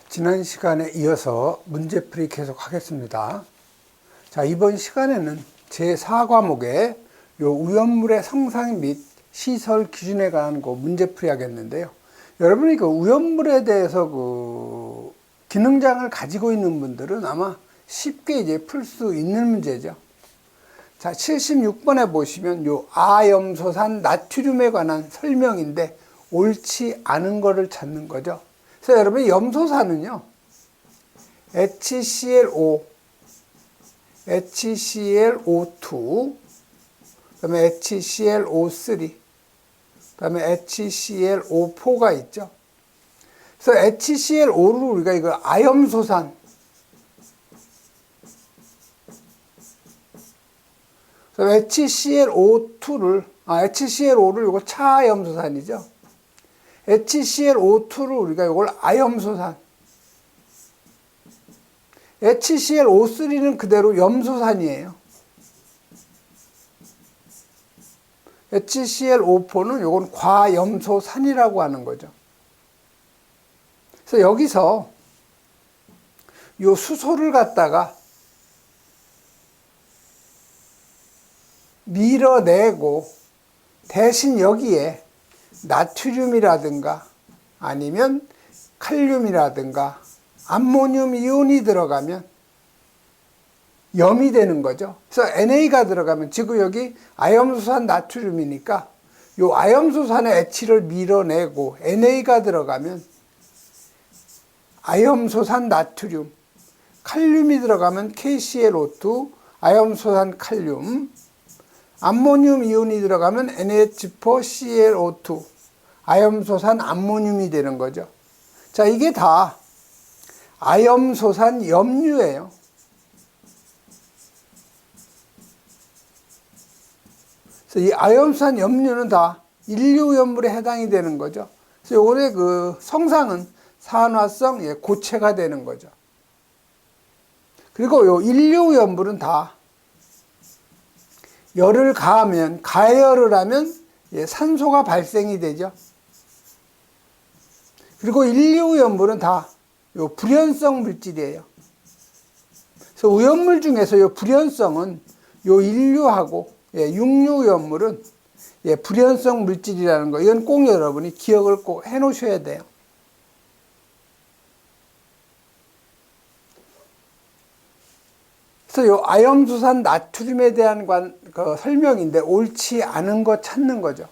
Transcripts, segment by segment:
지난 시간에 이어서 문제풀이 계속 하겠습니다. 자, 이번 시간에는 제4과목에 우연물의 성상 및 시설 기준에 관한 문제풀이 하겠는데요. 여러분이 우연물에 대해서 기능장을 가지고 있는 분들은 아마 쉽게 이제 풀 수 있는 문제죠. 자, 76번에 보시면 아염소산 나트륨에 관한 설명인데 옳지 않은 거를 찾는 거죠. 그래서 여러분 염소산은요, HClO, HClO2, 그 다음에 HClO3, 그 다음에 HClO4가 있죠. 그래서 HClO를 우리가 이거 아염소산, 그다음에 HClO를 이거 차염소산이죠. HClO2를 우리가 이걸 아염소산, HClO3는 그대로 염소산이에요. HClO4는 이건 과염소산이라고 하는 거죠. 그래서 여기서 요 수소를 갖다가 밀어내고 대신 여기에 나트륨이라든가 아니면 칼륨이라든가 암모늄 이온이 들어가면 염이 되는 거죠. 그래서 NA가 들어가면 지금 여기 아염소산 나트륨이니까 요 아염소산의 H를 밀어내고 NA가 들어가면 아염소산 나트륨, 칼륨이 들어가면 KClO2, 아염소산 칼륨, 암모늄 이온이 들어가면 NH4ClO2, 아염소산 암모늄이 되는 거죠. 자, 이게 다 아염소산 염류예요. 그래서 이 아염소산 염류는 다 인류염물에 해당이 되는 거죠. 그래서 요번에 성상은 산화성 고체가 되는 거죠. 그리고 요 인류염물은 다 열을 가하면, 가열을 하면 산소가 발생이 되죠. 그리고 인류염물은 다 불연성 물질이에요. 그래서 우연물 중에서 불연성은 인류하고 육류염물은 불연성 물질이라는 거, 이건 꼭 여러분이 기억을 꼭 해 놓으셔야 돼요. 그래서 아염소산 나트륨에 대한 설명인데 옳지 않은 거 찾는 거죠.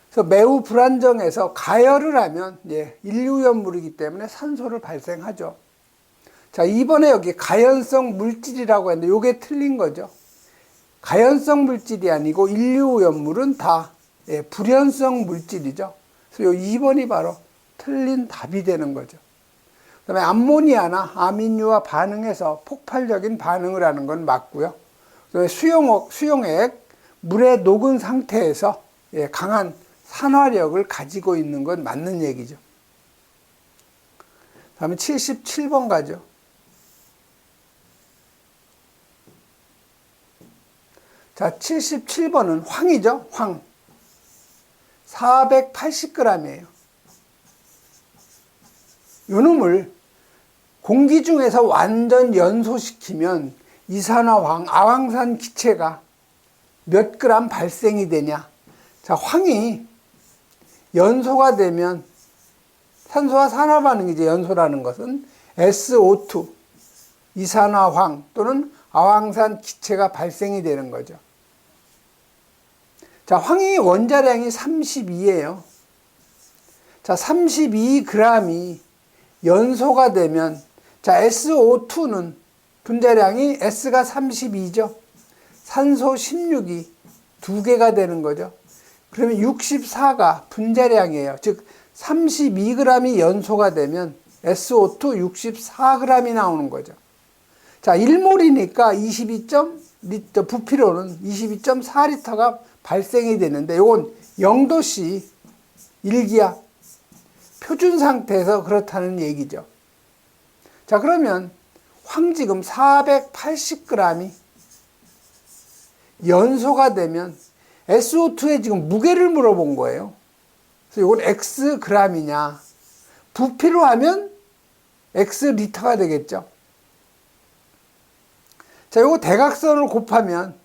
그래서 매우 불안정해서 가열을 하면 인류염물이기 때문에 산소를 발생하죠. 자, 이번에 여기 가연성 물질이라고 했는데 이게 틀린 거죠. 가연성 물질이 아니고 인류염물은 다 불연성 물질이죠. 그래서 2번이 바로 틀린 답이 되는 거죠. 그 다음에 암모니아나 아민유와 반응해서 폭발적인 반응을 하는 건 맞고요. 그 다음에 수용액, 물에 녹은 상태에서 강한 산화력을 가지고 있는 건 맞는 얘기죠. 그 다음에 77번 가죠. 자, 77번은 황이죠. 황. 480g이에요. 요 놈을 공기 중에서 완전 연소시키면 이산화황, 아황산 기체가 몇 그램 발생이 되냐. 자, 황이 연소가 되면 산소와 산화 반응이죠. 연소라는 것은 SO2, 이산화황 또는 아황산 기체가 발생이 되는 거죠. 자, 황이 원자량이 32예요. 자, 32g이 연소가 되면, 자, SO2는 분자량이 S가 32죠. 산소 16이 2개가 되는 거죠. 그러면 64가 분자량이에요. 즉 32g이 연소가 되면 SO2 64g이 나오는 거죠. 자, 1몰이니까 22.리터, 부피로는 22.4리터가 발생이 되는데 이건 0도씨 1기압 표준 상태에서 그렇다는 얘기죠. 자, 그러면 황지금 480g이 연소가 되면 SO2의 지금 무게를 물어본 거예요. 그래서 이건 Xg이냐. 부피로 하면 X 리터가 되겠죠. 자, 요거 대각선을 곱하면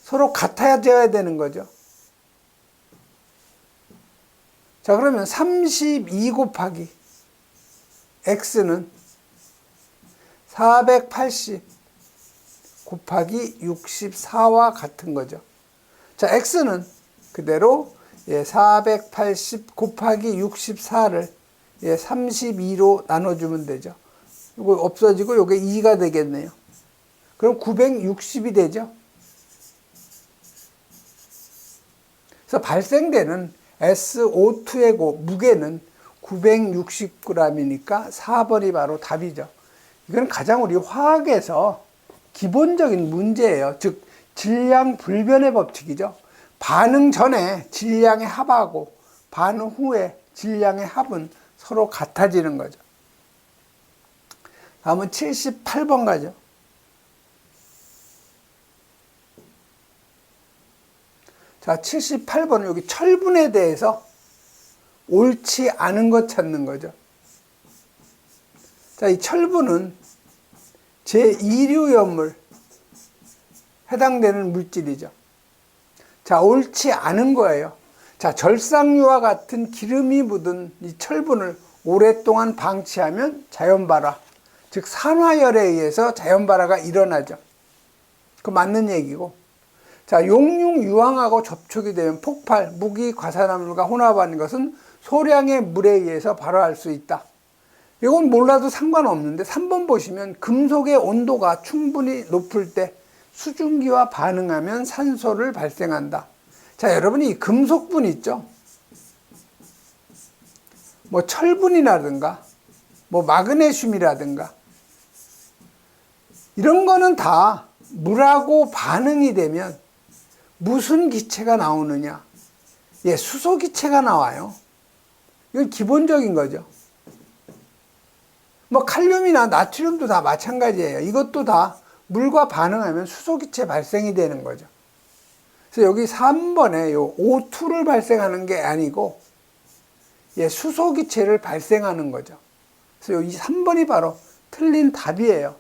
서로 같아져야 되는 거죠. 자, 그러면 32 곱하기 X는 480 곱하기 64와 같은 거죠. 자, X는 그대로 480 곱하기 64를 32로 나눠주면 되죠. 이거 없어지고 이게 2가 되겠네요. 그럼 960이 되죠. 그래서 발생되는 SO2의 무게는 960g이니까 4번이 바로 답이죠. 이건 가장 우리 화학에서 기본적인 문제예요. 즉 질량 불변의 법칙이죠. 반응 전에 질량의 합하고 반응 후에 질량의 합은 서로 같아지는 거죠. 다음은 78번 가죠. 자, 78번은 여기 철분에 대해서 옳지 않은 것 찾는 거죠. 자, 이 철분은 제2류염물 해당되는 물질이죠. 자, 옳지 않은 거예요. 자, 절삭류와 같은 기름이 묻은 이 철분을 오랫동안 방치하면 자연발화, 즉 산화열에 의해서 자연발화가 일어나죠. 그 맞는 얘기고. 자, 용융 유황하고 접촉이 되면 폭발, 무기, 과산화물과 혼합하는 것은 소량의 물에 의해서 발화할 수 있다. 이건 몰라도 상관없는데 3번 보시면 금속의 온도가 충분히 높을 때 수증기와 반응하면 산소를 발생한다. 자, 여러분이 이 금속분 있죠? 뭐 철분이라든가 뭐 마그네슘이라든가 이런 거는 다 물하고 반응이 되면 무슨 기체가 나오느냐? 수소 기체가 나와요. 이건 기본적인 거죠. 뭐 칼륨이나 나트륨도 다 마찬가지예요. 이것도 다 물과 반응하면 수소 기체 발생이 되는 거죠. 그래서 여기 3번에 요 O2를 발생하는 게 아니고 수소 기체를 발생하는 거죠. 그래서 여기 3번이 바로 틀린 답이에요.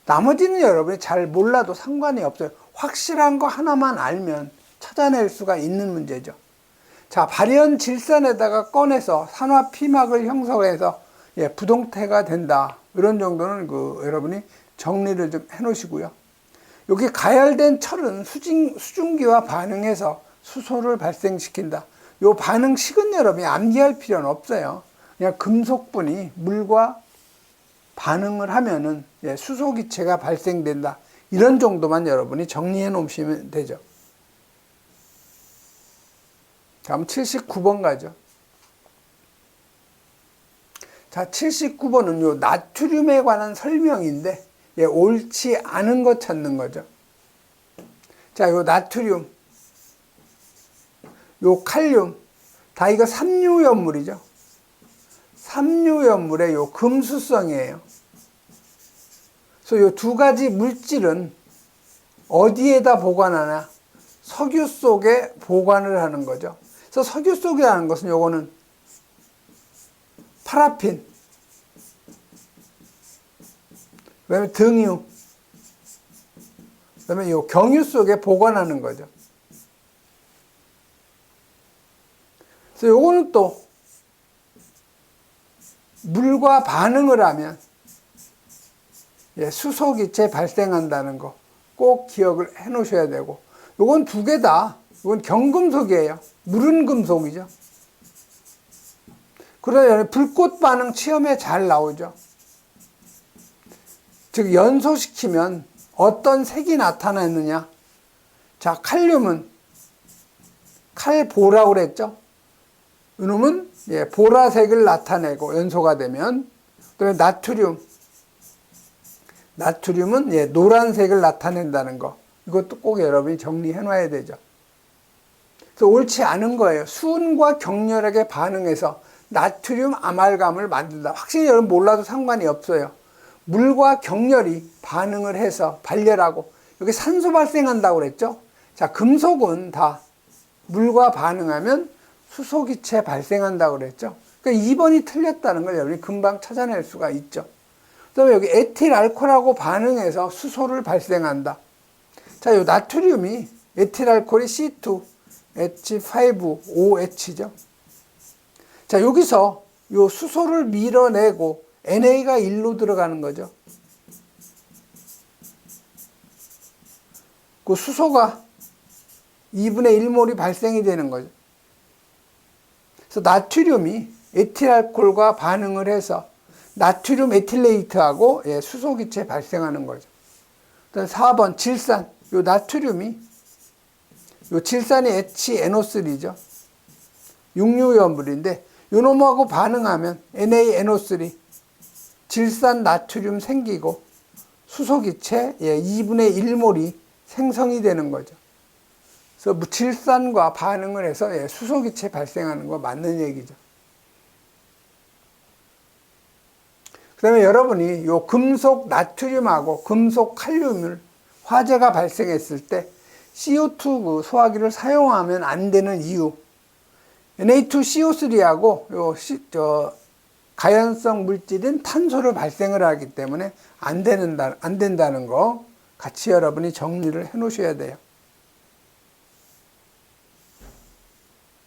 나머지는 여러분이 잘 몰라도 상관이 없어요. 확실한 거 하나만 알면 찾아낼 수가 있는 문제죠. 자, 발연 질산에다가 꺼내서 산화 피막을 형성해서 부동태가 된다. 이런 정도는 여러분이 정리를 좀 해 놓으시고요. 여기 가열된 철은 수증기와 반응해서 수소를 발생시킨다. 이 반응식은 여러분이 암기할 필요는 없어요. 그냥 금속분이 물과 반응을 하면은 수소 기체가 발생된다. 이런 정도만 여러분이 정리해 놓으시면 되죠. 다음 79번 가죠. 자, 79번은 요 나트륨에 관한 설명인데 옳지 않은 것 찾는 거죠. 자, 요 나트륨, 요 칼륨, 다 이거 삼류염물이죠. 삼류염물의 요 금수성이에요. 그래서 요 두 가지 물질은 어디에다 보관하나? 석유 속에 보관을 하는 거죠. 그래서 석유 속에 하는 것은 요거는 파라핀, 그 다음에 등유, 그 다음에 요 경유 속에 보관하는 거죠. 그래서 요거는 또 물과 반응을 하면 수소기체 발생한다는 거 꼭 기억을 해 놓으셔야 되고, 요건 두 개 다, 이건 경금속이에요. 물은 금속이죠. 그러면 불꽃 반응 시험에 잘 나오죠. 즉 연소시키면 어떤 색이 나타나느냐. 자, 칼륨은 칼보라고 그랬죠. 이놈은 보라색을 나타내고 연소가 되면, 그다음에 나트륨은 노란색을 나타낸다는 거. 이것도 꼭 여러분이 정리해 놔야 되죠. 그래서 옳지 않은 거예요. 수은과 격렬하게 반응해서 나트륨 아말감을 만든다. 확실히 여러분 몰라도 상관이 없어요. 물과 격렬히 반응을 해서 발열하고, 여기 산소 발생한다고 그랬죠. 자, 금속은 다 물과 반응하면 수소기체 발생한다고 그랬죠. 그러니까 2번이 틀렸다는 걸 여러분이 금방 찾아낼 수가 있죠. 그다음에 여기 에틸알코올하고 반응해서 수소를 발생한다. 자, 요 나트륨이 에틸알코올이 C2H5OH죠. 자, 여기서 요 수소를 밀어내고 NA가 1로 들어가는 거죠. 그 수소가 2분의 1몰이 발생이 되는 거죠. 그래서 나트륨이 에틸알코올과 반응을 해서 나트륨 에틸레이트하고 수소기체 발생하는 거죠. 4번 질산. 요 나트륨이 요 질산이 HNO3죠. 육류염물인데 요 놈하고 반응하면 NaNO3 질산 나트륨 생기고 수소기체 2분의 1몰이 생성이 되는 거죠. 그래서 질산과 반응을 해서 수소기체 발생하는 거 맞는 얘기죠. 그 다음에 여러분이 요 금속 나트륨하고 금속 칼륨을 화재가 발생했을 때 CO2 그 소화기를 사용하면 안 되는 이유. Na2CO3하고 가연성 물질인 탄소를 발생을 하기 때문에 안 된다는 거 같이 여러분이 정리를 해 놓으셔야 돼요.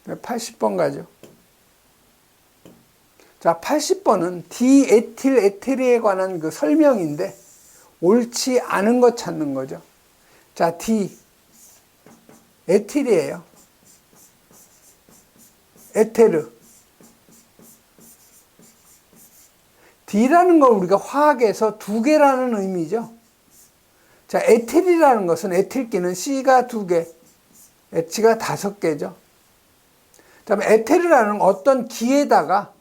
80번 가죠. 자, 80번은 디에틸 에테르에 관한 그 설명인데 옳지 않은 거 찾는 거죠. 자, D 에틸이에요. 에테르. D라는 건 우리가 화학에서 두 개라는 의미죠. 자, 에틸이라는 것은 에틸기는 C가 2개, H가 5개죠. 다음에 에테르라는 어떤 기에다가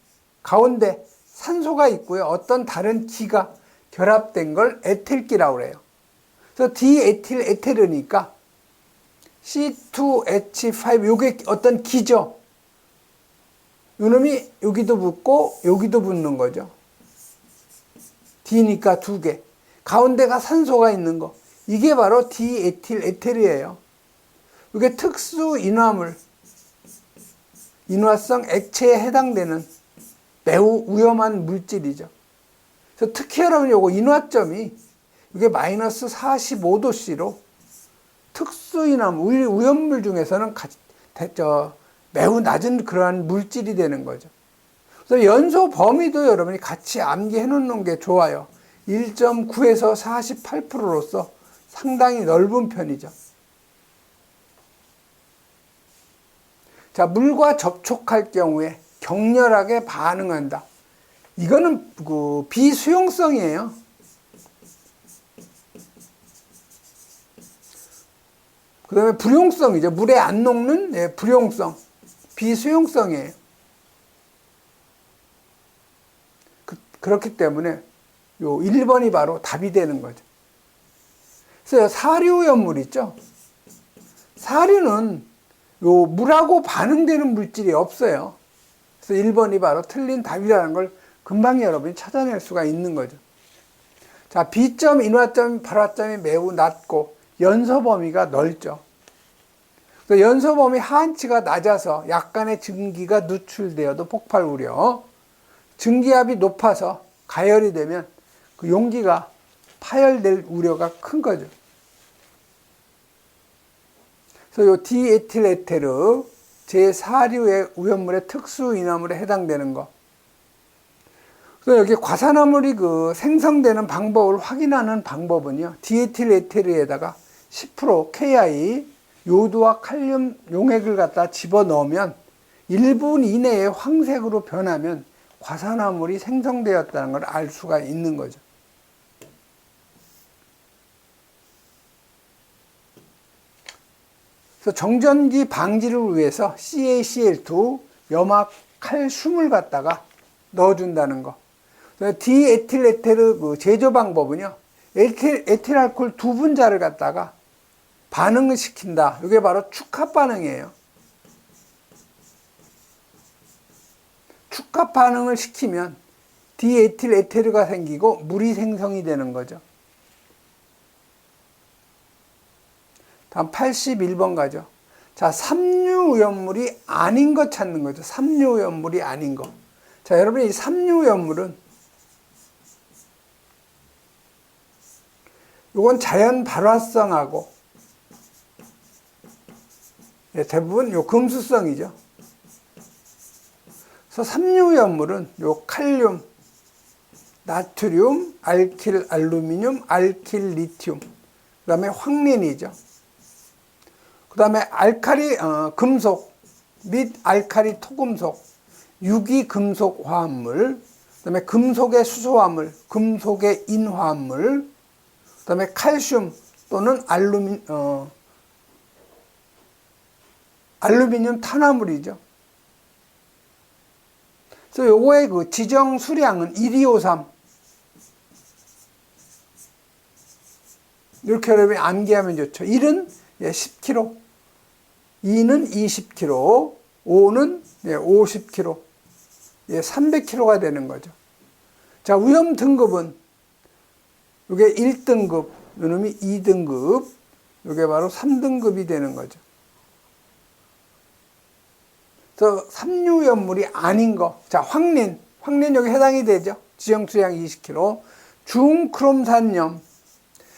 가운데 산소가 있고요. 어떤 다른 기가 결합된 걸 에틸기라고 그래요. 그래서 디에틸 에테르니까 C2H5 요게 어떤 기죠. 요놈이 여기도 붙고 여기도 붙는 거죠. D니까 2개. 가운데가 산소가 있는 거. 이게 바로 디에틸 에테르예요. 이게 특수 인화물, 인화성 액체에 해당되는 매우 위험한 물질이죠. 그래서 특히 여러분 요거 인화점이 이게 마이너스 45도씨로 특수 인화물, 위험물 중에서는 매우 낮은 그러한 물질이 되는 거죠. 그래서 연소 범위도 여러분이 같이 암기해 놓는 게 좋아요. 1.9에서 48%로서 상당히 넓은 편이죠. 자, 물과 접촉할 경우에 격렬하게 반응한다. 이거는 그 비수용성이에요. 그 다음에 불용성이죠. 물에 안 녹는 불용성. 비수용성이에요. 그렇기 때문에 요 1번이 바로 답이 되는 거죠. 그래서 사료염물 있죠. 사료는 요 물하고 반응되는 물질이 없어요. 그래서 1번이 바로 틀린 답이라는 걸 금방 여러분이 찾아낼 수가 있는 거죠. 자, B점, 인화점, 발화점이 매우 낮고 연소 범위가 넓죠. 그래서 연소 범위 하한치가 낮아서 약간의 증기가 누출되어도 폭발 우려. 증기압이 높아서 가열이 되면 그 용기가 파열될 우려가 큰 거죠. 그래서 요 디에틸 에테르 제4류의 오염물의 특수 인화물에 해당되는 거. 그래서 여기 과산화물이 그 생성되는 방법을 확인하는 방법은요. 디에틸 에테르에다가 10% KI 요도와 칼륨 용액을 갖다 집어넣으면 1분 이내에 황색으로 변하면 과산화물이 생성되었다는 걸 알 수가 있는 거죠. 그래서 정전기 방지를 위해서 CaCl2 염화 칼슘을 갖다가 넣어준다는 거. 디에틸 에테르 그 제조 방법은요. 에틸알코올 두 분자를 갖다가 반응을 시킨다. 이게 바로 축합 반응이에요. 축합 반응을 시키면 디에틸 에테르가 생기고 물이 생성이 되는 거죠. 다음 81번 가죠. 자, 삼류오염물이 아닌 거 찾는 거죠. 삼류오염물이 아닌 거. 자, 여러분 이 삼류연물은 이건 자연 발화성하고 대부분 요 금수성이죠. 그래서 삼류연물은 요 칼륨, 나트륨, 알킬 알루미늄, 알킬 리튬, 그 다음에 황린이죠. 그 다음에 알카리 금속 및 알카리 토금속, 유기금속 화합물, 그 다음에 금속의 수소화물, 금속의 인화합물, 그 다음에 칼슘 또는 알루미늄 탄화물이죠. 그래서 요거의 그 지정 수량은 1,2,5,3. 이렇게 여러분이 암기하면 좋죠. 1은 10kg, 2는 20kg, 5는 50kg, 300kg가 되는 거죠. 자, 위험 등급은 이게 1등급, 이놈이 2등급, 이게 바로 3등급이 되는 거죠. 그래서 삼류연물이 아닌 거. 자, 황린 여기 해당이 되죠. 지정수량 20kg. 중크롬산염.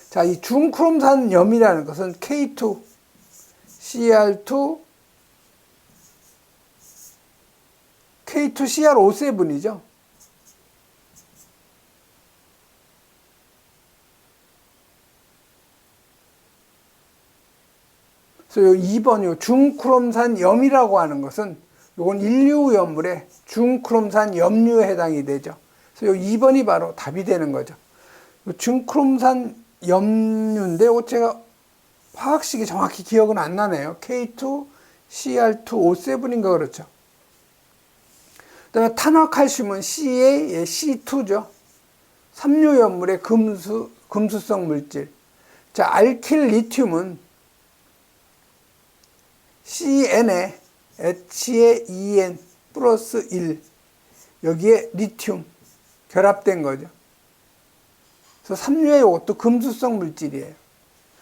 자, 이 중크롬산염이라는 것은 K2, Cr2, K2CR57이죠. 그래서 요 2번 요 중크롬산염이라고 하는 것은 요건 인류연물의 중크롬산염류에 해당이 되죠. 그래서 요 2번이 바로 답이 되는 거죠. 요 중크롬산염류인데 요 제가 화학식이 정확히 기억은 안 나네요. K2CR2O7인가 그렇죠. 그 다음에 탄화칼슘은 CaC2죠. 삼류연물의 금수성 물질. 자, 알킬 리튬은 CN에 H에 2N 플러스 1. 여기에 리튬 결합된 거죠. 그래서 삼류의 이것도 금수성 물질이에요.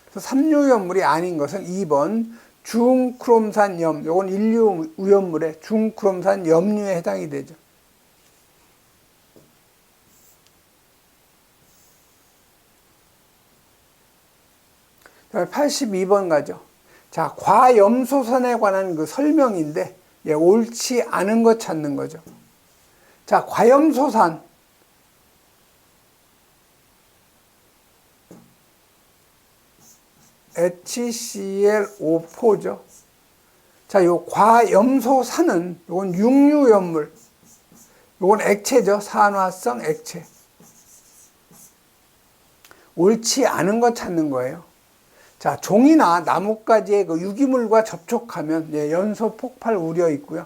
그래서 삼류연물이 아닌 것은 2번 중크롬산염. 요건 인류우연물의 중크롬산염류에 해당이 되죠. 그다음에 82번 가죠. 자, 과염소산에 관한 그 설명인데, 옳지 않은 것 찾는 거죠. 자, 과염소산. HCl5포죠. 자, 요 과염소산은, 요건 육류연물. 요건 액체죠. 산화성 액체. 옳지 않은 것 찾는 거예요. 자, 종이나 나뭇가지의 그 유기물과 접촉하면 연소 폭발 우려 있고요.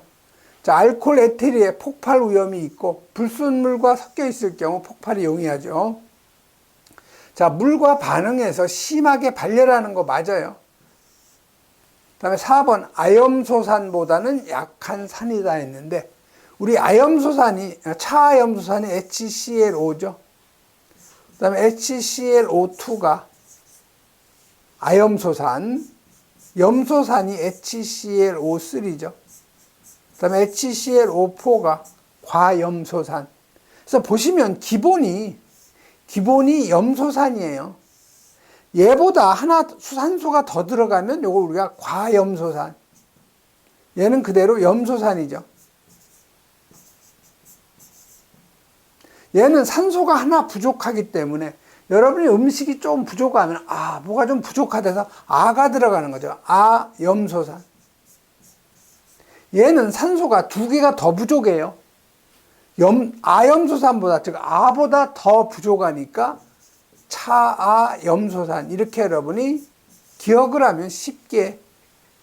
자, 알코올 에틸에 폭발 위험이 있고 불순물과 섞여 있을 경우 폭발이 용이하죠. 자, 물과 반응해서 심하게 발열하는 거 맞아요. 그 다음에 4번 아염소산보다는 약한 산이다 했는데 우리 차아염소산이 HCl5죠. 그 다음에 HCl5,2가 아염소산, 염소산이 HCl5,3죠. 그 다음에 HCl5,4가 과염소산. 그래서 보시면 기본이 염소산이에요. 얘보다 하나 산소가 더 들어가면 요거 우리가 과염소산. 얘는 그대로 염소산이죠. 얘는 산소가 하나 부족하기 때문에 여러분이 음식이 좀 부족하면 뭐가 좀 부족하대서 아가 들어가는 거죠. 아염소산. 얘는 산소가 2개가 더 부족해요. 아염소산보다, 즉 아보다 더 부족하니까 차아염소산. 이렇게 여러분이 기억을 하면 쉽게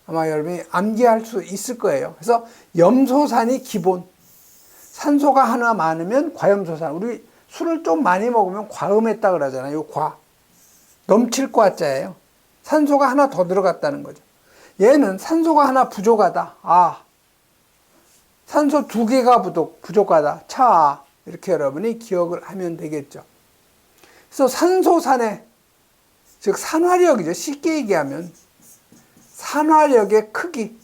아마 여러분이 암기할 수 있을 거예요. 그래서 염소산이 기본. 산소가 하나 많으면 과염소산. 우리 술을 좀 많이 먹으면 과음했다 그러잖아요. 과. 넘칠 과자예요. 산소가 하나 더 들어갔다는 거죠. 얘는 산소가 하나 부족하다. 산소 2개가 부족하다. 차. 이렇게 여러분이 기억을 하면 되겠죠. 그래서 산소산의, 즉 산화력이죠. 쉽게 얘기하면 산화력의 크기.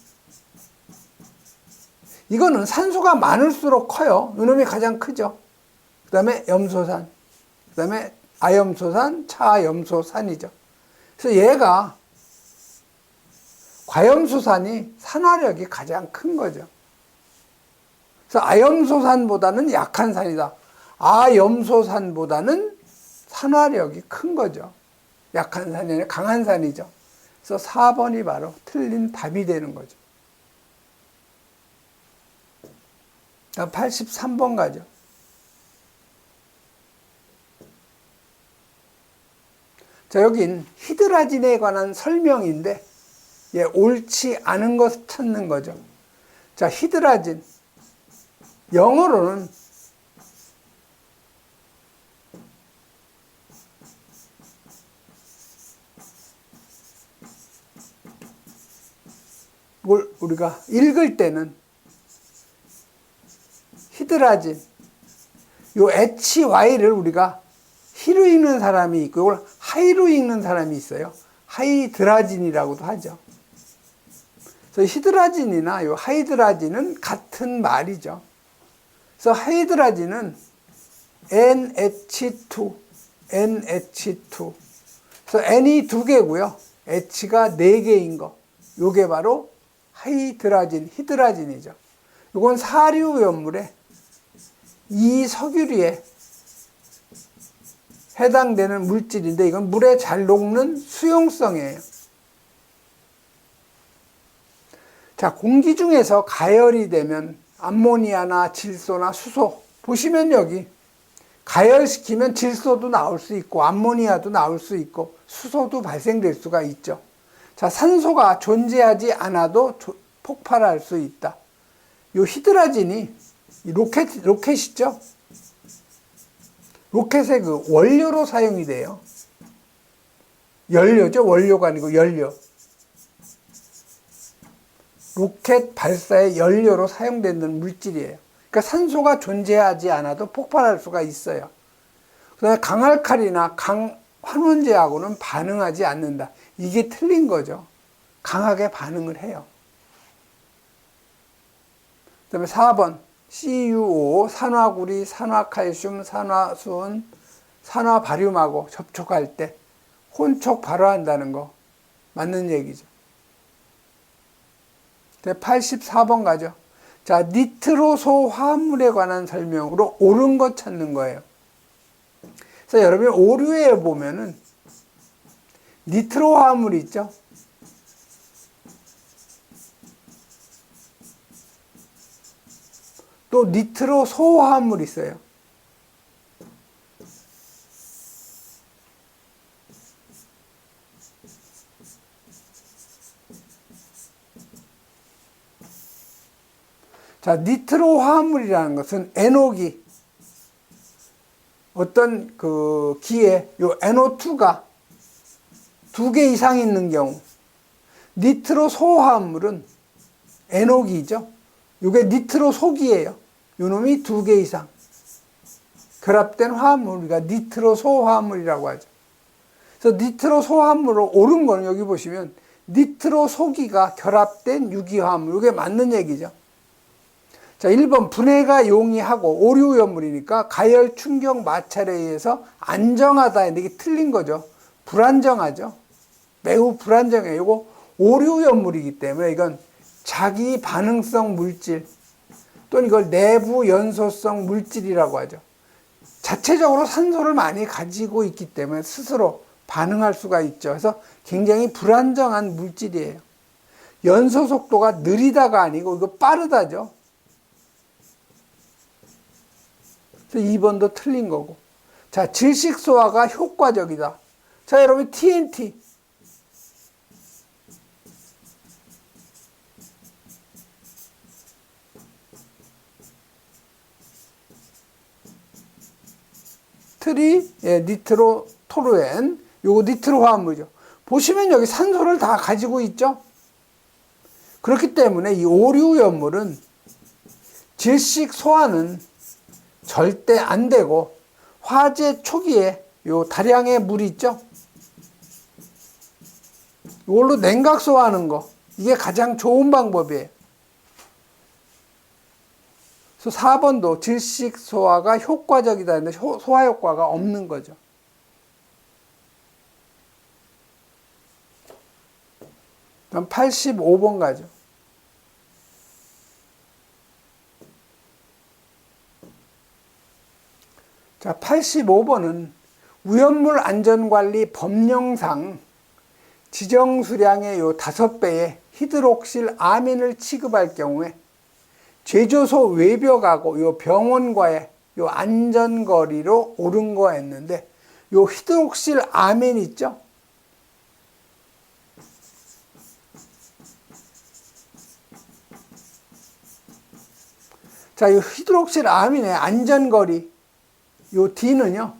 이거는 산소가 많을수록 커요. 이놈이 가장 크죠. 그 다음에 염소산, 그 다음에 아염소산, 차염소산이죠. 그래서 얘가 과염소산이 산화력이 가장 큰 거죠. 그래서 아염소산보다는 약한 산이다. 아염소산보다는 산화력이 큰 거죠. 약한 산이 아니라 강한 산이죠. 그래서 4번이 바로 틀린 답이 되는 거죠. 83번 가죠. 자, 여긴 히드라진에 관한 설명인데, 예, 옳지 않은 것 찾는 거죠. 자, 히드라진. 영어로는 뭘 우리가 읽을 때는 히드라진, 요 HY를 우리가 히로 읽는 사람이 있고 이걸 하이로 읽는 사람이 있어요. 하이드라진이라고도 하죠. 그래서 히드라진이나 요 하이드라진은 같은 말이죠. 그래서 하이드라진은 NH2, NH2. 그래서 N이 2개고요. H가 4개인 거. 요게 바로 하이드라진, 히드라진이죠. 요건 사류연물에 이석유리에 해당되는 물질인데 이건 물에 잘 녹는 수용성이에요. 자, 공기 중에서 가열이 되면 암모니아나 질소나 수소, 보시면 여기 가열시키면 질소도 나올 수 있고 암모니아도 나올 수 있고 수소도 발생될 수가 있죠. 자, 산소가 존재하지 않아도 폭발할 수 있다. 요 히드라진이 로켓이죠. 로켓의 그 원료로 사용이 돼요. 연료죠. 원료가 아니고 연료. 로켓 발사의 연료로 사용되는 물질이에요. 그러니까 산소가 존재하지 않아도 폭발할 수가 있어요. 그다음에 강알칼리나 강환원제하고는 반응하지 않는다. 이게 틀린 거죠. 강하게 반응을 해요. 그다음에 4번 CuO, 산화구리, 산화칼슘, 산화수은, 산화바륨하고 접촉할 때 혼촉 발화한다는 거 맞는 얘기죠. 84번 가죠. 자, 니트로소 화합물에 관한 설명으로 옳은 것 찾는 거예요. 그래서 여러분 오류에 보면은 니트로 화합물이 있죠. 또 니트로소 화합물이 있어요. 자, 니트로 화합물이라는 것은 NO기, 어떤 그 기에 요 NO2가 2개 이상 있는 경우, 니트로 소화합물은 NO기죠. 요게 니트로 소기예요. 요 놈이 2개 이상 결합된 화합물, 우리가 니트로 소화합물이라고 하죠. 그래서 니트로 소화합물로 옳은 거는 여기 보시면 니트로 소기가 결합된 유기화합물, 이게 맞는 얘기죠. 자, 1번 분해가 용이하고 오류연물이니까 가열 충격 마찰에 의해서 안정하다. 이게 틀린 거죠. 불안정하죠. 매우 불안정해요. 이거 오류연물이기 때문에 이건 자기 반응성 물질 또는 이걸 내부 연소성 물질이라고 하죠. 자체적으로 산소를 많이 가지고 있기 때문에 스스로 반응할 수가 있죠. 그래서 굉장히 불안정한 물질이에요. 연소 속도가 느리다가 아니고 이거 빠르다죠. 그래서 2번도 틀린 거고. 자, 질식 소화가 효과적이다. 자, 여러분 TNT. 니트로 토루엔, 요거 니트로 화합물이죠. 보시면 여기 산소를 다 가지고 있죠. 그렇기 때문에 이 오류연물은 질식 소화는 절대 안 되고, 화재 초기에 요 다량의 물이 있죠. 이걸로 냉각 소화하는 거, 이게 가장 좋은 방법이에요. 그래서 4번도 질식 소화가 효과적이다 했는데 소화 효과가 없는 거죠. 그럼 85번 가죠. 자, 85번은 위험물 안전관리 법령상 지정 수량의 요 5배의 히드록실 아민을 취급할 경우에 제조소 외벽하고 요 병원과의 요 안전거리로 옳은 거 했는데, 요 히드록실 아민 있죠? 자, 이 히드록실 아민의 안전거리, 요 D는요,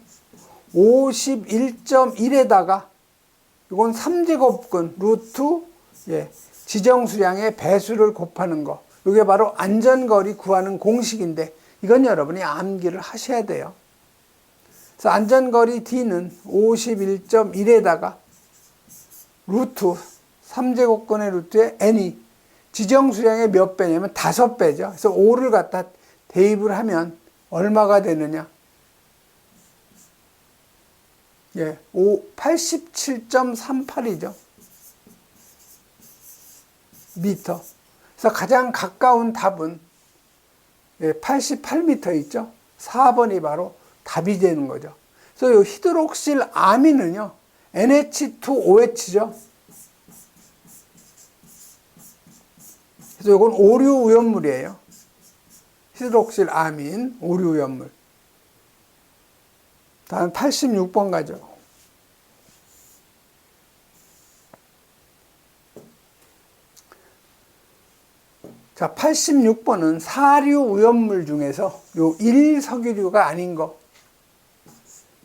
51.1에다가, 이건 3제곱근 루트, 지정 수량의 배수를 곱하는 거. 이게 바로 안전거리 구하는 공식인데, 이건 여러분이 암기를 하셔야 돼요. 그래서 안전거리 D는 51.1에다가, 루트, 3제곱근의 루트에 N이 지정 수량의 몇 배냐면 5배죠. 그래서 5를 갖다 대입을 하면 얼마가 되느냐? 87.38이죠. 미터. 그래서 가장 가까운 답은 88m 있죠. 4번이 바로 답이 되는 거죠. 그래서 이 히드록실 아민은요, NH2OH죠. 그래서 이건 오류 오염물이에요. 히드록실 아민, 오류 오염물. 다음 86번 가죠. 자, 86번은 사류 오염물 중에서 요 1석유류가 아닌 거.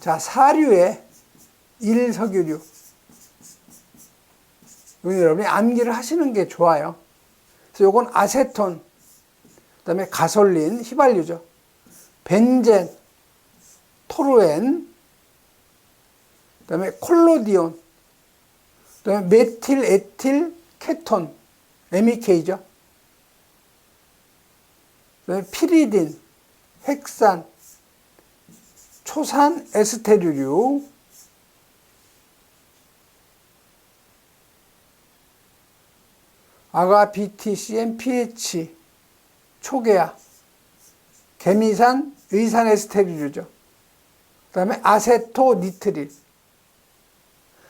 자, 사류의 1석유류. 이건 여러분이 암기를 하시는 게 좋아요. 그래서 요건 아세톤, 그 다음에 가솔린, 휘발유죠. 벤젠, 토루엔, 그 다음에 콜로디온, 그 다음에 메틸, 에틸, 케톤, MEK죠. 그 다음에 피리딘, 핵산, 초산, 에스테르류, 아가, BTCN, PH, 초계야, 개미산, 의산 에스테르류죠. 그 다음에 아세토 니트릴.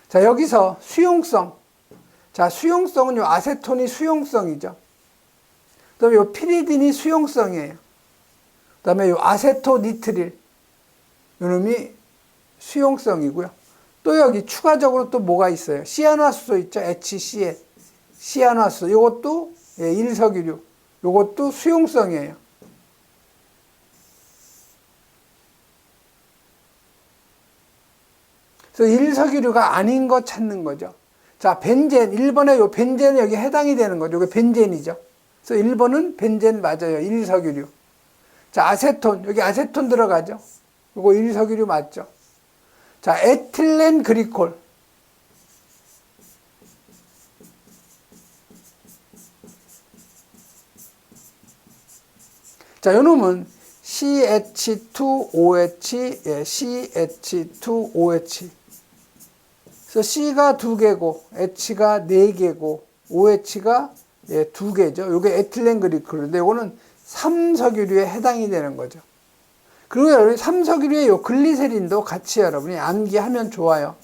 자, 여기서 수용성. 자, 수용성은 요 아세톤이 수용성이죠. 그 다음에 요 피리딘이 수용성이에요. 그 다음에 요 아세토 니트릴. 요 놈이 수용성이고요. 또 여기 추가적으로 또 뭐가 있어요? 시아노화수소 있죠? HCl. 시아노화수소. 요것도 1석유류. 요것도 수용성이에요. 그래서 1석유류가 아닌 거 찾는 거죠. 자, 벤젠. 1번에 요 벤젠이 여기 해당이 되는 거죠. 이게 벤젠이죠. 그래서 1번은 벤젠 맞아요. 1석유류. 자, 아세톤. 여기 아세톤 들어가죠. 요거 1석유류 맞죠. 자, 에틸렌 그리콜. 자, 요 놈은 CH2OH, CH2OH. 그래서 C가 2개고, H가 4개고, OH가 2개죠. 요게 에틸렌 그리콜인데, 요거는 3석유류에 해당이 되는 거죠. 그리고 여러분이 3석유류의 요 글리세린도 같이 여러분이 암기하면 좋아요.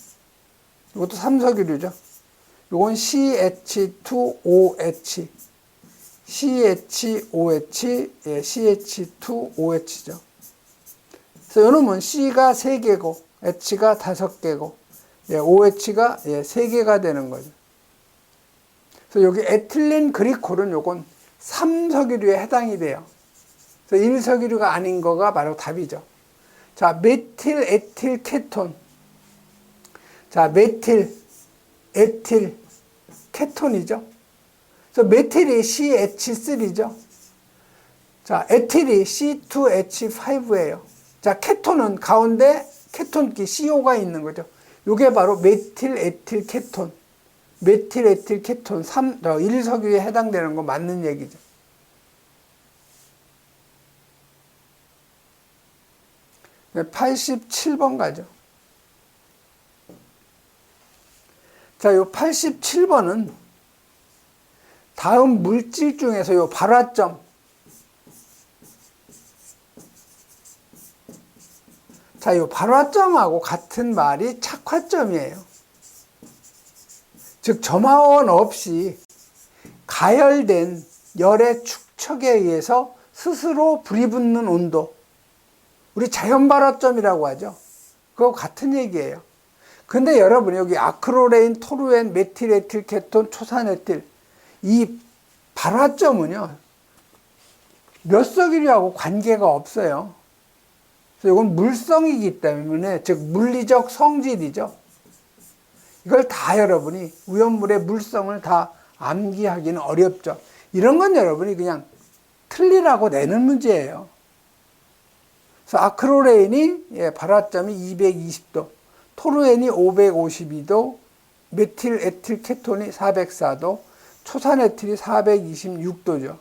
이것도 3석유류죠. 요건 CH2OH. CHOH, CH2OH죠. 그래서 요 놈은 C가 3개고, H가 5개고, OH가 3개가 되는 거죠. 그래서 여기 에틸렌 그리콜은 요건 3석유류에 해당이 돼요. 그래서 1석유류가 아닌 거가 바로 답이죠. 자, 메틸, 에틸, 케톤. 자, 메틸, 에틸, 케톤이죠. 그래서 메틸이 CH3죠. 자, 에틸이 C2H5예요. 자, 케톤은 가운데 케톤기 CO가 있는 거죠. 이게 바로 메틸, 에틸, 케톤. 메틸, 에틸, 케톤 1석유에 해당되는 거 맞는 얘기죠. 87번 가죠. 자, 요 87번은 다음 물질 중에서 요 발화점, 자, 요 발화점하고 같은 말이 착화점이에요. 즉, 점화원 없이 가열된 열의 축척에 의해서 스스로 불이 붙는 온도, 우리 자연발화점이라고 하죠. 그거 같은 얘기예요. 근데 여러분, 여기 아크로레인, 토루엔, 메틸, 에틸, 케톤, 초산에틸, 이 발화점은요, 몇 석유하고 관계가 없어요. 그래서 이건 물성이기 때문에, 즉 물리적 성질이죠. 이걸 다 여러분이 우연물의 물성을 다 암기하기는 어렵죠. 이런 건 여러분이 그냥 틀리라고 내는 문제예요. 그래서 아크로레인이 발화점이 220도, 토루엔이 552도, 메틸, 에틸, 케톤이 404도, 초산에틸이 426도죠.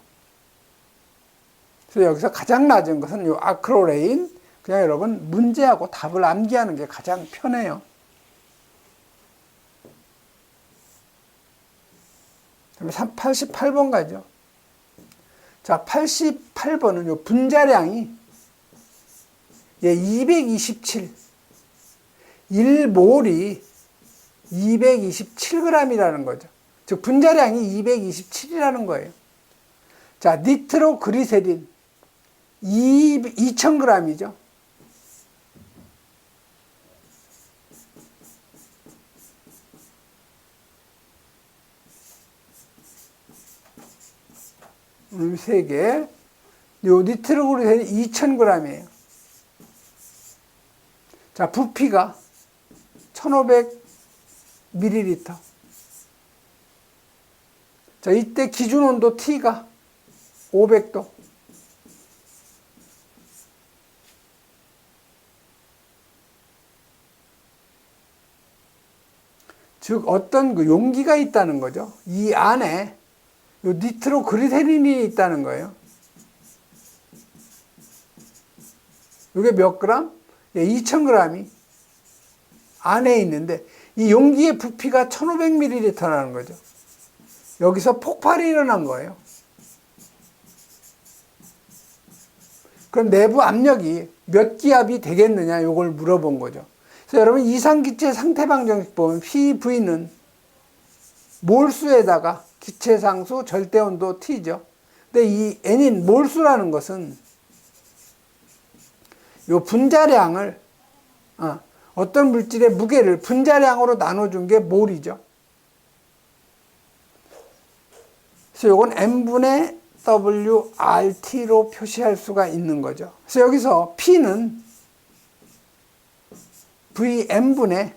그래서 여기서 가장 낮은 것은 이 아크로레인, 그냥 여러분 문제하고 답을 암기하는 게 가장 편해요. 88번 가죠. 자, 88번은 요 분자량이 227, 1몰이 227g이라는 거죠. 즉 분자량이 227이라는 거예요. 자, 니트로그리세린 2000g이죠. 세 개. 요 니트로그리세린 2000g이에요. 자, 부피가 1500ml. 자, 이때 기준 온도 T가 500도. 즉, 어떤 그 용기가 있다는 거죠. 이 안에 요 니트로그리세린이 있다는 거예요. 이게 몇 그램? 2000g이 안에 있는데 이 용기의 부피가 1500ml라는 거죠. 여기서 폭발이 일어난 거예요. 그럼 내부 압력이 몇 기압이 되겠느냐 이걸 물어본 거죠. 그래서 여러분 이상기체 상태방정식 보면 PV는 몰수에다가 기체상수 절대온도 T죠. 근데 이 N인 몰수라는 것은 요 분자량을 어떤 물질의 무게를 분자량으로 나눠준 게 몰이죠. 그래서 요건 N분의 WRT로 표시할 수가 있는 거죠. 그래서 여기서 P는 VM분의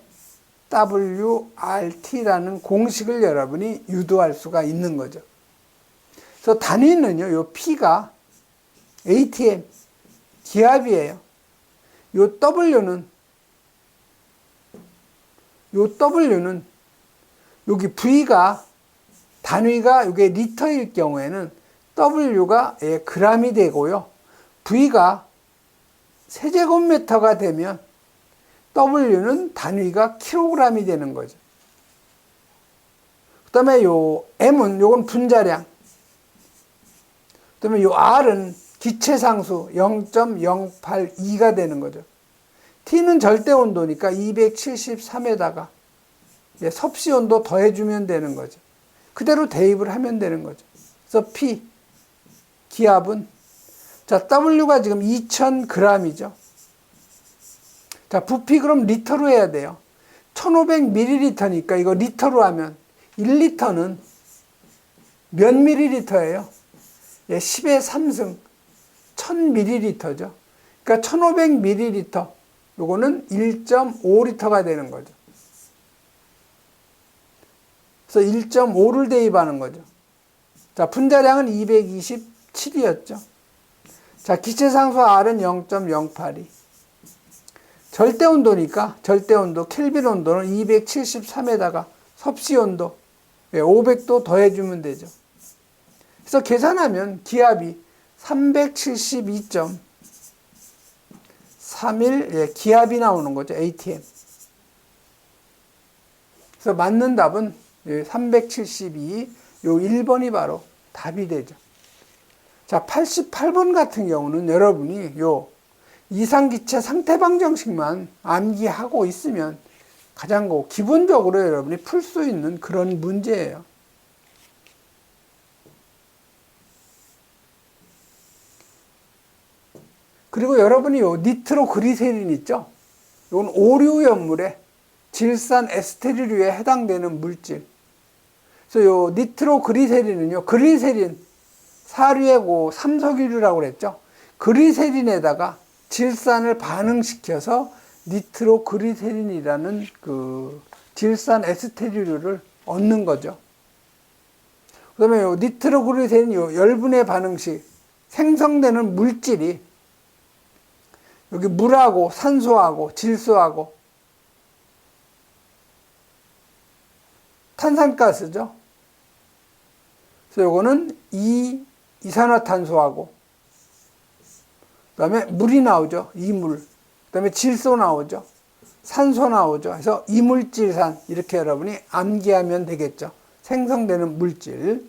WRT라는 공식을 여러분이 유도할 수가 있는 거죠. 그래서 단위는요, 요 P가 ATM, 기압이에요. 요 W는 여기 V가 단위가 이게 리터일 경우에는 W가 gram이 되고요. V가 세제곱미터가 되면 W는 단위가 킬로그램이 되는 거죠. 그 다음에 요 M은 요건 분자량. 그 다음에 요 R은 기체상수 0.082가 되는 거죠. T는 절대온도니까 273에다가 섭씨온도 더해주면 되는 거죠. 그대로 대입을 하면 되는 거죠. 그래서 P, 기압은, 자, W가 지금 2000g이죠. 자, 부피 그럼 리터로 해야 돼요. 1500ml니까 이거 리터로 하면 1리터는 몇 ml예요? 10의 3승 1000ml죠. 그러니까 1500ml 요거는 1.5리터가 되는 거죠. 그래서 1.5를 대입하는 거죠. 자, 분자량은 227이었죠. 자, 기체상수 R은 0.082. 절대온도니까 절대온도 켈빈 온도는 273에다가 섭씨온도 500도 더해주면 되죠. 그래서 계산하면 기압이 372.4 3일, 예, 기압이 나오는 거죠. ATM. 그래서 맞는 답은 372, 요 1번이 바로 답이 되죠. 자, 88번 같은 경우는 여러분이 요 이상기체 상태방정식만 암기하고 있으면 가장 기본적으로 여러분이 풀 수 있는 그런 문제예요. 그리고 여러분이 요 니트로그리세린 있죠? 이건 오류연물의 질산 에스테르류에 해당되는 물질. 그래서 요 니트로그리세린은요, 그리세린, 사류의 삼석유류라고 그랬죠? 그리세린에다가 질산을 반응시켜서 니트로그리세린이라는 그 질산 에스테르류를 얻는 거죠. 그 다음에 요 니트로그리세린 요 열분의 반응식 생성되는 물질이 여기 물하고 산소하고 질소하고 탄산가스죠. 그래서 요거는 이산화탄소하고 그 다음에 물이 나오죠. 이물. 그 다음에 질소 나오죠. 산소 나오죠. 그래서 이물질산 이렇게 여러분이 암기하면 되겠죠. 생성되는 물질.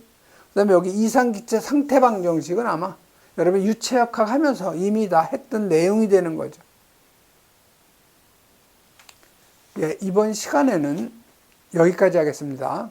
그 다음에 여기 이상기체 상태방정식은 아마 여러분 유체역학 하면서 이미 다 했던 내용이 되는 거죠. 예, 이번 시간에는 여기까지 하겠습니다.